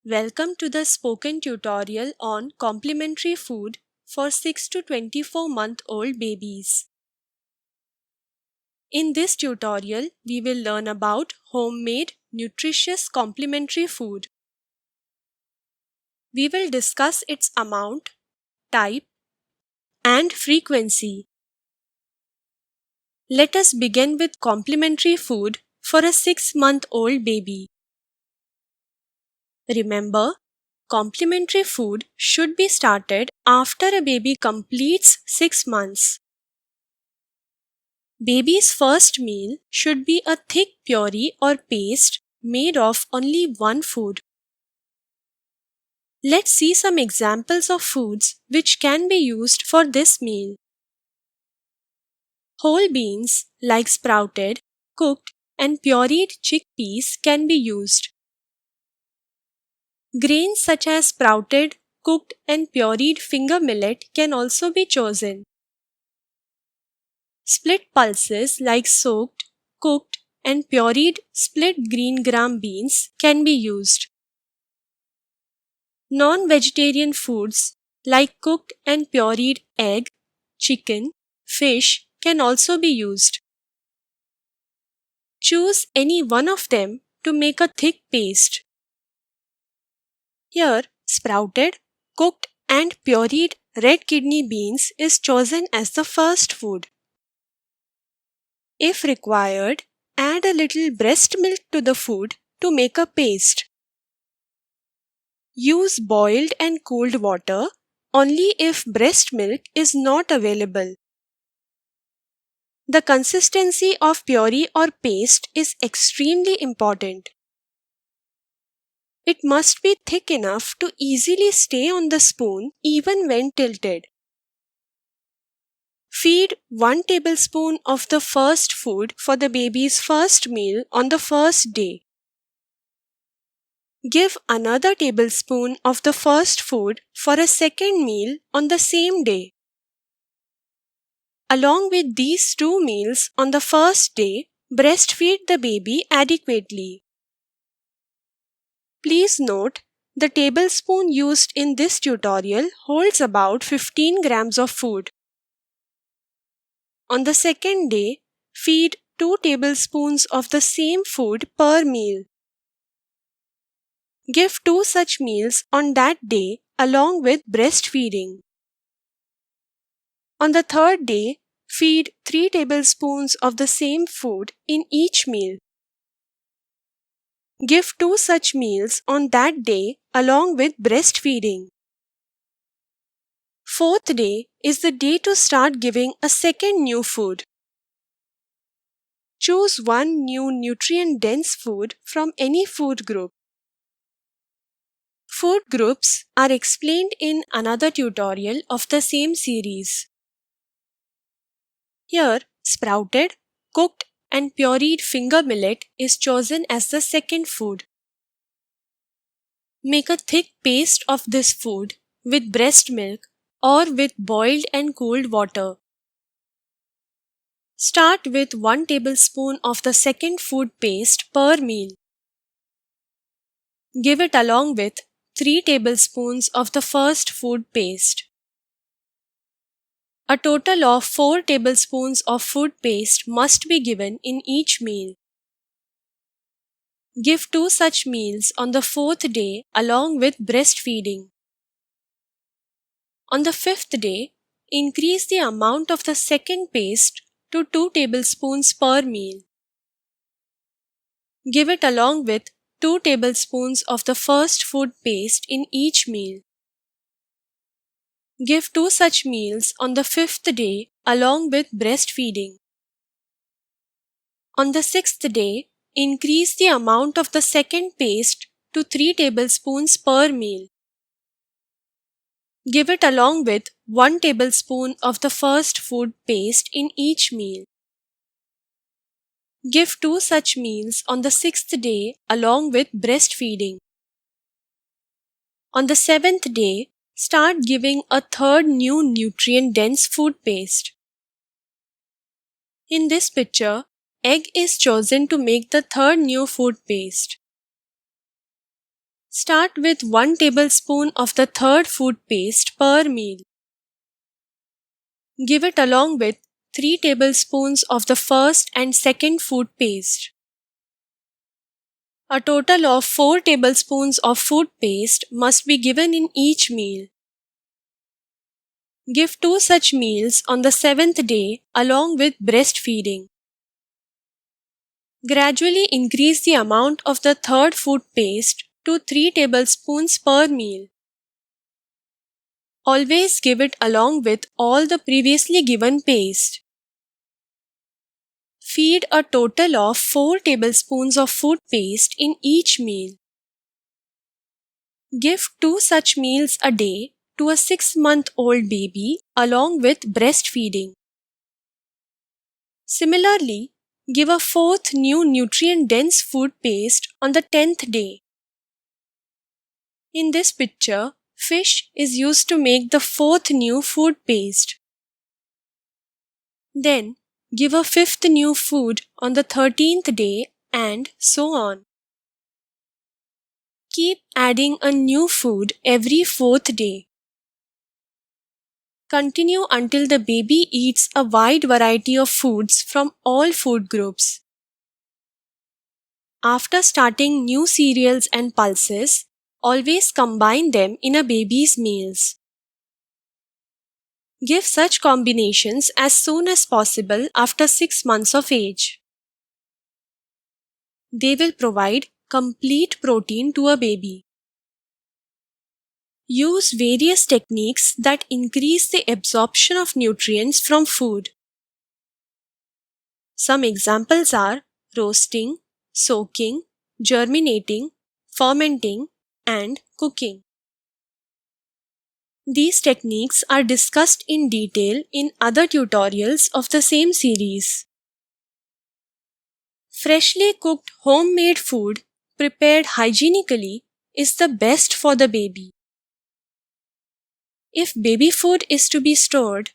Welcome to the spoken tutorial on complementary food for 6 to 24-month-old babies. In this tutorial, we will learn about homemade, nutritious complementary food. We will discuss its amount, type, and frequency. Let us begin with complementary food for a 6-month-old baby. Remember, complementary food should be started after a baby completes 6 months. Baby's first meal should be a thick puree or paste made of only one food. Let's see some examples of foods which can be used for this meal. Whole beans like sprouted, cooked, and pureed chickpeas can be used. Grains such as sprouted, cooked, and pureed finger millet can also be chosen. Split pulses like soaked, cooked, and pureed split green gram beans can be used. Non-vegetarian foods like cooked and pureed egg, chicken, fish can also be used. Choose any one of them to make a thick paste. Here, sprouted, cooked, and pureed red kidney beans is chosen as the first food. If required, add a little breast milk to the food to make a paste. Use boiled and cooled water only if breast milk is not available. The consistency of puree or paste is extremely important. It must be thick enough to easily stay on the spoon even when tilted. Feed 1 tablespoon of the first food for the baby's first meal on the first day. Give another tablespoon of the first food for a second meal on the same day. Along with these two meals on the first day, breastfeed the baby adequately. Please note, the tablespoon used in this tutorial holds about 15 grams of food. On the second day, feed 2 tablespoons of the same food per meal. Give 2 such meals on that day along with breastfeeding. On the third day, feed 3 tablespoons of the same food in each meal. Give 2 such meals on that day along with breastfeeding. Fourth day is the day to start giving a second new food. Choose one new nutrient-dense food from any food group. Food groups are explained in another tutorial of the same series. Here, sprouted, cooked, and pureed finger millet is chosen as the second food. Make a thick paste of this food with breast milk or with boiled and cooled water. Start with 1 tablespoon of the second food paste per meal. Give it along with 3 tablespoons of the first food paste. A total of 4 tablespoons of food paste must be given in each meal. Give 2 such meals on the fourth day along with breastfeeding. On the fifth day, increase the amount of the second paste to 2 tablespoons per meal. Give it along with 2 tablespoons of the first food paste in each meal. Give 2 such meals on the fifth day along with breastfeeding. On the sixth day, increase the amount of the second paste to 3 tablespoons per meal. Give it along with 1 tablespoon of the first food paste in each meal. Give 2 such meals on the sixth day along with breastfeeding. On the seventh day, start giving a third new nutrient-dense food paste. In this picture, egg is chosen to make the third new food paste. Start with 1 tablespoon of the third food paste per meal. Give it along with 3 tablespoons of the first and second food paste. A total of 4 tablespoons of food paste must be given in each meal. Give 2 such meals on the 7th day along with breastfeeding. Gradually increase the amount of the third food paste to 3 tablespoons per meal. Always give it along with all the previously given paste. Feed a total of 4 tablespoons of food paste in each meal. Give 2 such meals a day to a 6-month-old baby along with breastfeeding. Similarly, give a 4th new nutrient-dense food paste on the 10th day. In this picture, fish is used to make the 4th new food paste. Then, give a 5th new food on the 13th day and so on. Keep adding a new food every 4th day. Continue until the baby eats a wide variety of foods from all food groups. After starting new cereals and pulses, always combine them in a baby's meals. Give such combinations as soon as possible after 6 months of age. They will provide complete protein to a baby. Use various techniques that increase the absorption of nutrients from food. Some examples are roasting, soaking, germinating, fermenting, and cooking. These techniques are discussed in detail in other tutorials of the same series. Freshly cooked homemade food prepared hygienically is the best for the baby. If baby food is to be stored,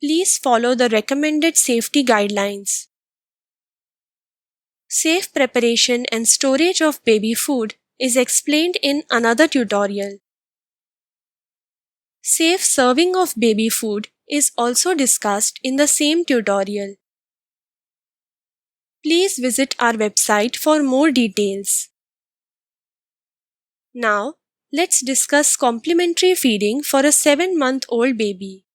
please follow the recommended safety guidelines. Safe preparation and storage of baby food is explained in another tutorial. Safe serving of baby food is also discussed in the same tutorial. Please visit our website for more details. Now, let's discuss complementary feeding for a 7-month-old baby.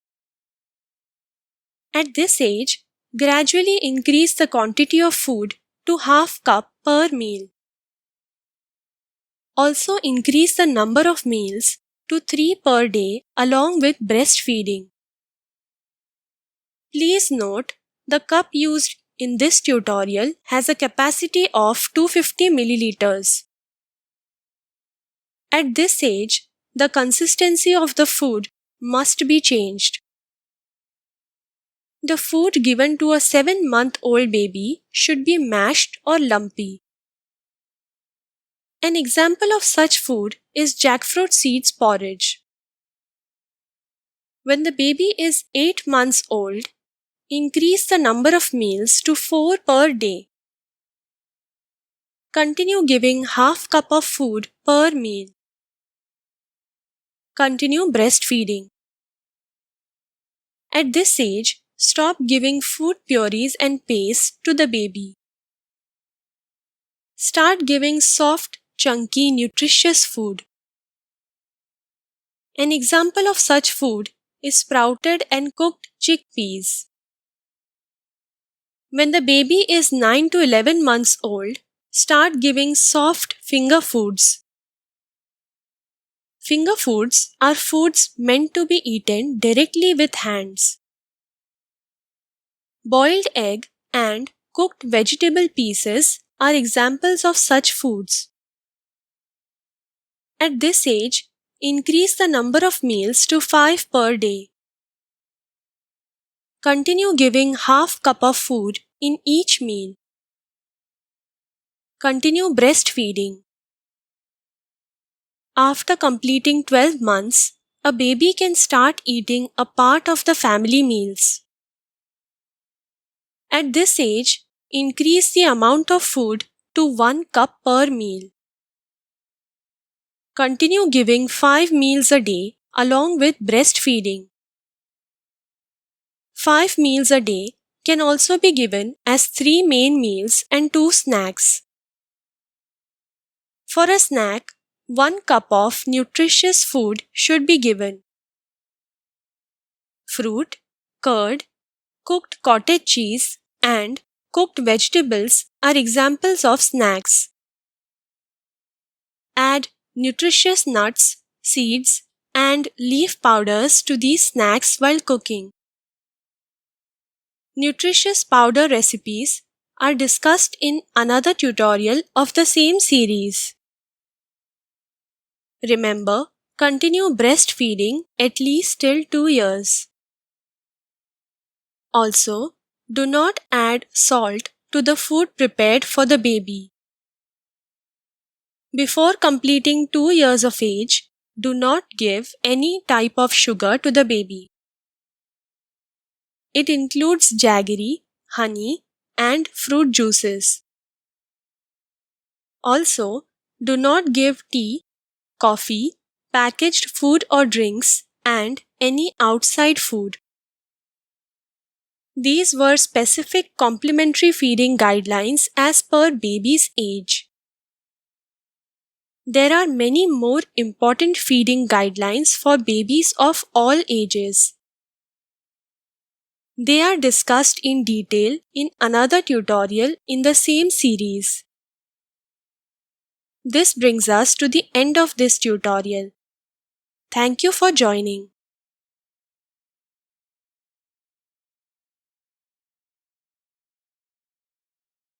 At this age, gradually increase the quantity of food to half cup per meal. Also increase the number of meals to 3 per day along with breastfeeding. Please note, the cup used in this tutorial has a capacity of 250 milliliters. At this age, the consistency of the food must be changed. The food given to a 7-month-old baby should be mashed or lumpy. An example of such food is jackfruit seeds porridge. When the baby is 8 months old, increase the number of meals to 4 per day. Continue giving half cup of food per meal. Continue breastfeeding. At this age, stop giving food purees and paste to the baby. Start giving soft, chunky, nutritious food. An example of such food is sprouted and cooked chickpeas. When the baby is 9 to 11 months old, start giving soft finger foods. Finger foods are foods meant to be eaten directly with hands. Boiled egg and cooked vegetable pieces are examples of such foods. At this age, increase the number of meals to 5 per day. Continue giving half cup of food in each meal. Continue breastfeeding. After completing 12 months, a baby can start eating a part of the family meals. At this age, increase the amount of food to 1 cup per meal. Continue giving 5 meals a day along with breastfeeding. 5 meals a day can also be given as 3 main meals and 2 snacks. For a snack, 1 cup of nutritious food should be given. Fruit, curd, cooked cottage cheese, and cooked vegetables are examples of snacks. Add nutritious nuts, seeds, and leaf powders to these snacks while cooking. Nutritious powder recipes are discussed in another tutorial of the same series. Remember, continue breastfeeding at least till 2 years. Also, do not add salt to the food prepared for the baby. Before completing 2 years of age, do not give any type of sugar to the baby. It includes jaggery, honey, and fruit juices. Also, do not give tea, coffee, packaged food or drinks, and any outside food. These were specific complementary feeding guidelines as per baby's age. There are many more important feeding guidelines for babies of all ages. They are discussed in detail in another tutorial in the same series. This brings us to the end of this tutorial. Thank you for joining.